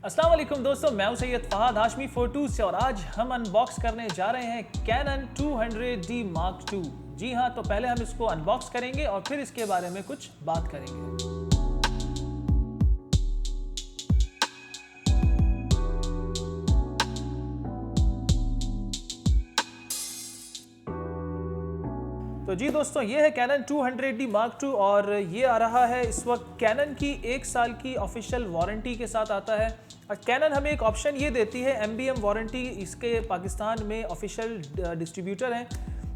अस्सलाम वालेकुम दोस्तों, मैं हूं सैयद फहाद हाशमी फोटो से और आज हम अनबॉक्स करने जा रहे हैं Canon 200D Mark II। जी हां, तो पहले हम इसको अनबॉक्स करेंगे और फिर इसके बारे में कुछ बात करेंगे। तो जी दोस्तों, ये है Canon 200D Mark II और ये आ रहा है इस वक्त Canon की 1 साल की ऑफिशियल वारंटी के साथ आता है। और Canon हमें एक ऑप्शन ये देती है MBM वारंटी, इसके पाकिस्तान में ऑफिशियल डिस्ट्रीब्यूटर हैं।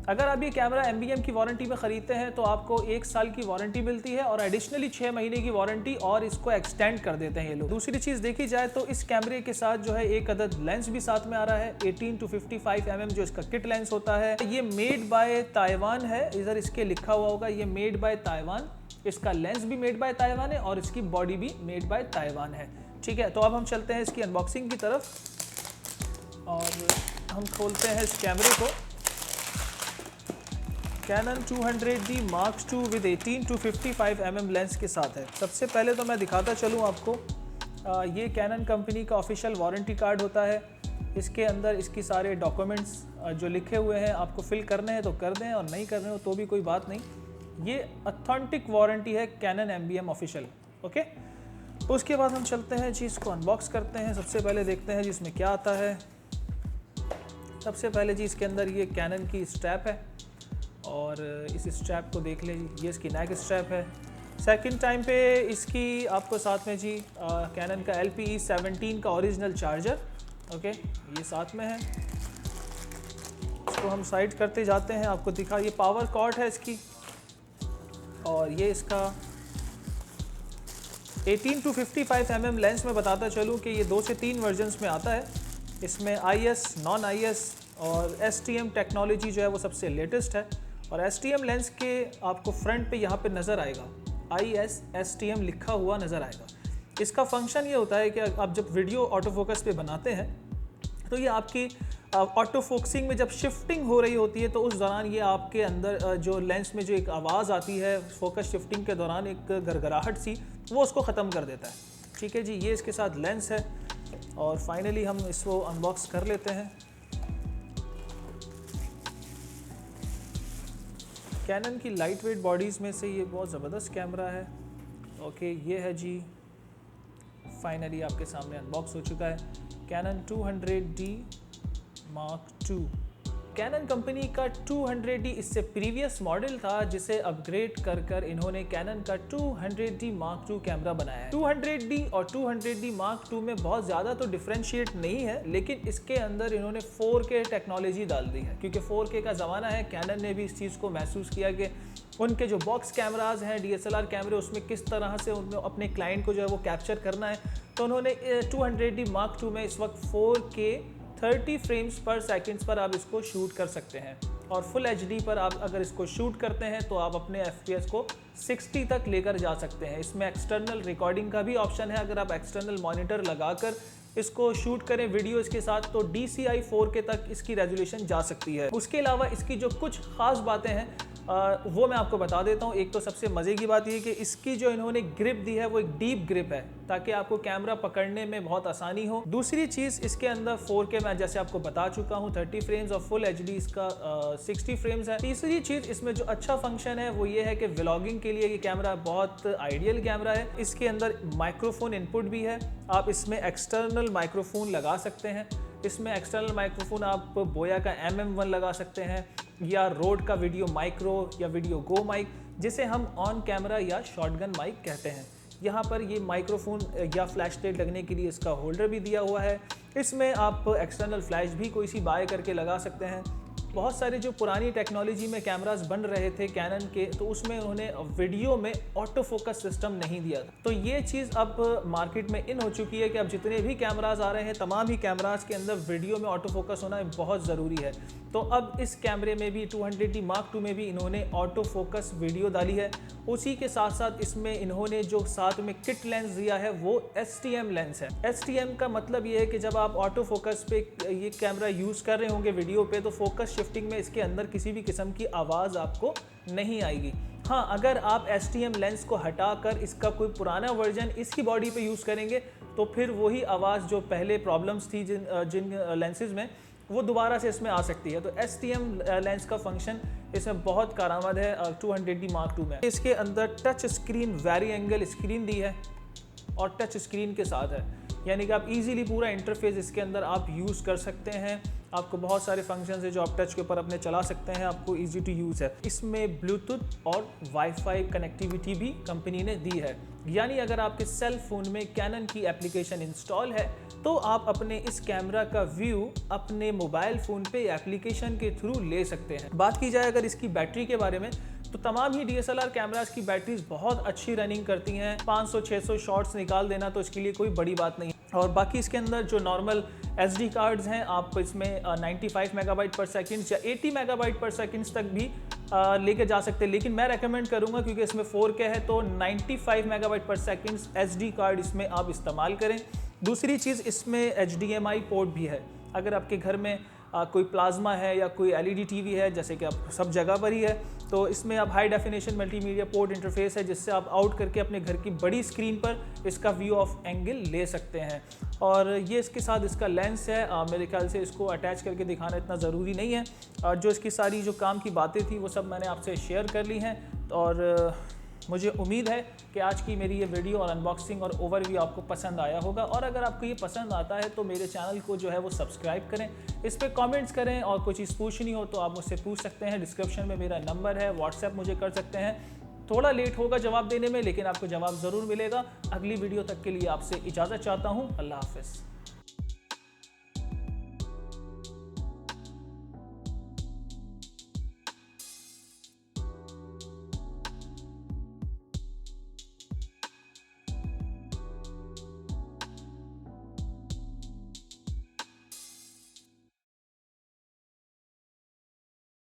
अगर आप ये कैमरा MBM की वारंटी में ख़रीदते हैं तो आपको 1 साल की वारंटी मिलती है और एडिशनली 6 महीने की वारंटी और इसको एक्सटेंड कर देते हैं ये लोग। दूसरी चीज़ देखी जाए तो इस कैमरे के साथ जो है एक अदद लेंस भी साथ में आ रहा है 18 to 55 mm जो इसका किट लेंस होता है। ये मेड बाय ताइवान है, इधर इसके लिखा हुआ होगा ये मेड बाय ताइवान। इसका लेंस भी मेड बाय ताइवान है और इसकी बॉडी भी मेड बाय ताइवान है। ठीक है, तो अब हम चलते हैं इसकी अनबॉक्सिंग की तरफ और हम खोलते हैं इस कैमरे को। Canon 200D Mark II with 18 to 55 mm lens के साथ है। सबसे पहले तो मैं दिखाता चलूँ आपको, ये Canon कंपनी का ऑफिशियल वारंटी कार्ड होता है। इसके अंदर इसकी सारे डॉक्यूमेंट्स जो लिखे हुए हैं आपको फिल करने हैं तो कर दें और नहीं करने हो तो भी कोई बात नहीं। ये ऑथेंटिक वारंटी है Canon MBM ऑफिशियल। ओके, उसके बाद हम चलते हैं जी, इसको अनबॉक्स करते हैं। सबसे पहले देखते हैं जी इसमें क्या आता है। सबसे पहले जी इसके अंदर ये Canon की स्ट्रैप है और इस स्ट्रैप को देख लीजिए, ये इसकी नेक स्ट्रैप है। सेकंड टाइम पे इसकी आपको साथ में जी Canon का LPE 17 का ओरिजिनल चार्जर, ओके, ये साथ में है। इसको हम साइड करते जाते हैं, आपको दिखा, ये पावर कॉर्ड है इसकी और ये इसका 18 to 55 mm लेंस में बताता चलूँ कि ये 2 से 3 वर्जन्स में आता है। इसमें IS, नॉन IS और STM टेक्नोलॉजी जो है वो सबसे लेटेस्ट है। और STM लेंस के आपको फ्रंट पे यहाँ पे नज़र आएगा IS STM लिखा हुआ नज़र आएगा। इसका फंक्शन ये होता है कि आप जब वीडियो ऑटो फोकस पे बनाते हैं तो ये आपकी ऑटो फोकसिंग में जब शिफ्टिंग हो रही होती है तो उस दौरान ये आपके अंदर जो लेंस में जो एक आवाज़ आती है फोकस शिफ्टिंग के दौरान, एक गरगराहट सी, वो उसको ख़त्म कर देता है। ठीक है जी, ये इसके साथ लेंस है और फाइनली हम इसको अनबॉक्स कर लेते हैं। Canon की लाइट वेट बॉडीज़ में से ये बहुत ज़बरदस्त कैमरा है। ओके, ये है जी, फाइनली आपके सामने अनबॉक्स हो चुका है Canon 200D Mark II। Canon company का 200D इससे प्रीवियस मॉडल था जिसे अपग्रेड कर इन्होंने Canon का 200D Mark II कैमरा बनाया है। 200D और 200D Mark II में बहुत ज़्यादा तो डिफ्रेंशिएट नहीं है, लेकिन इसके अंदर इन्होंने 4K टेक्नोलॉजी डाल दी है क्योंकि 4K का ज़माना है। Canon ने भी इस चीज़ को महसूस किया कि उनके जो बॉक्स कैमराज हैं, DSLR कैमरे, उसमें किस तरह से उन्हें अपने क्लाइंट को जो है वो कैप्चर करना है। तो उन्होंने 200D Mark II में इस वक्त 4K 30 फ्रेम्स पर सेकंड्स पर आप इसको शूट कर सकते हैं और फुल HD पर आप अगर इसको शूट करते हैं तो आप अपने FPS को 60 तक लेकर जा सकते हैं। इसमें एक्सटर्नल रिकॉर्डिंग का भी ऑप्शन है। अगर आप एक्सटर्नल मॉनिटर लगाकर इसको शूट करें वीडियो इसके साथ तो DCI 4K तक इसकी रेजोल्यूशन जा सकती है। उसके अलावा इसकी जो कुछ खास बातें हैं वो मैं आपको बता देता हूँ। एक तो सबसे मज़े की बात ये कि इसकी जो इन्होंने ग्रिप दी है वो एक डीप ग्रिप है ताकि आपको कैमरा पकड़ने में बहुत आसानी हो। दूसरी चीज़, इसके अंदर 4K मैं जैसे आपको बता चुका हूँ 30 फ्रेम्स और फुल HD इसका 60 फ्रेम्स है। तीसरी चीज़, इसमें जो अच्छा फंक्शन है वो ये है कि व्लॉगिंग के लिए ये कैमरा बहुत आइडियल कैमरा है। इसके अंदर माइक्रोफोन इनपुट भी है, आप इसमें एक्सटर्नल माइक्रोफोन लगा सकते हैं। इसमें एक्सटर्नल माइक्रोफोन आप बोया का MM1 लगा सकते हैं या रोड का वीडियो माइक्रो या वीडियो गो माइक, जिसे हम ऑन कैमरा या शॉटगन माइक कहते हैं। यहाँ पर ये माइक्रोफोन या फ्लैश लाइट लगने के लिए इसका होल्डर भी दिया हुआ है। इसमें आप एक्सटर्नल फ्लैश भी कोई सी बाय करके लगा सकते हैं। बहुत सारे जो पुरानी टेक्नोलॉजी में कैमरास बन रहे थे Canon के, तो उसमें उन्होंने वीडियो में ऑटो फोकस सिस्टम नहीं दिया था। तो ये चीज़ अब मार्केट में इन हो चुकी है कि अब जितने भी कैमरास आ रहे हैं तमाम ही कैमरास के अंदर वीडियो में ऑटो फोकस होना बहुत ज़रूरी है। तो अब इस कैमरे में भी 200D Mark II में भी इन्होंने ऑटो फोकस वीडियो डाली है। उसी के साथ साथ इसमें इन्होंने जो साथ में किट लेंस दिया है वो STM लेंस है। STM का मतलब ये है कि जब आप ऑटो फोकस पे ये कैमरा यूज़ कर रहे होंगे वीडियो पे तो फोकस शिफ्टिंग में इसके अंदर किसी भी किस्म की आवाज़ आपको नहीं आएगी। हाँ, अगर आप STM लेंस को हटाकर इसका कोई पुराना वर्जन इसकी बॉडी पे यूज़ करेंगे तो फिर वही आवाज़ जो पहले प्रॉब्लम्स थी जिन लेंसेज में, वो दोबारा से इसमें आ सकती है। तो STM लेंस का फंक्शन इसमें बहुत कारआमद है 200D Mark II में। इसके अंदर touch screen vari angle screen दी है और टच स्क्रीन के साथ है, यानी कि आप इजीली पूरा इंटरफेस इसके अंदर आप यूज़ कर सकते हैं। आपको बहुत सारे फंक्शंस है जो आप टच के ऊपर अपने चला सकते हैं, आपको इजी टू यूज़ है। इसमें ब्लूटूथ और वाईफाई कनेक्टिविटी भी कंपनी ने दी है, यानी अगर आपके सेल फोन में कैनन की एप्लीकेशन इंस्टॉल है तो आप अपने इस कैमरा का व्यू अपने मोबाइल फ़ोन पे एप्लीकेशन के थ्रू ले सकते हैं। बात की जाए अगर इसकी बैटरी के बारे में, तो तमाम ही DSLR कैमरास की बैटरीज बहुत अच्छी रनिंग करती हैं। 500-600 शॉट्स निकाल देना तो इसके लिए कोई बड़ी बात नहीं। और बाकी इसके अंदर जो नॉर्मल SD कार्ड्स हैं, आप इसमें 95 मेगाबाइट पर सेकेंड या 80 मेगाबाइट पर सेकेंड तक भी लेके जा सकते हैं, लेकिन मैं रेकमेंड करूंगा क्योंकि इसमें 4K है तो 95 मेगाबाइट पर सेकेंड SD कार्ड इसमें आप इस्तेमाल करें। दूसरी चीज़, इसमें HDMI पोर्ट भी है। अगर आपके घर में कोई प्लाज्मा है या कोई LED TV है, जैसे कि आप सब जगह पर ही है, तो इसमें आप high definition multimedia port interface है जिससे आप आउट करके अपने घर की बड़ी स्क्रीन पर इसका व्यू ऑफ एंगल ले सकते हैं। और ये इसके साथ इसका लेंस है, मेरे ख्याल से इसको अटैच करके दिखाना इतना ज़रूरी नहीं है। और जो इसकी सारी जो काम की बातें थी वो सब मैंने आपसे शेयर कर ली हैं। और मुझे उम्मीद है कि आज की मेरी ये वीडियो और अनबॉक्सिंग और ओवरव्यू आपको पसंद आया होगा। और अगर आपको ये पसंद आता है तो मेरे चैनल को जो है वो सब्सक्राइब करें, इस पर कमेंट्स करें, और कोई चीज़ पूछनी हो तो आप मुझसे पूछ सकते हैं। डिस्क्रिप्शन में मेरा नंबर है, व्हाट्सएप मुझे कर सकते हैं। थोड़ा लेट होगा जवाब देने में, लेकिन आपको जवाब ज़रूर मिलेगा। अगली वीडियो तक के लिए आपसे इजाज़त चाहता हूँ। अल्लाह हाफ़िज़।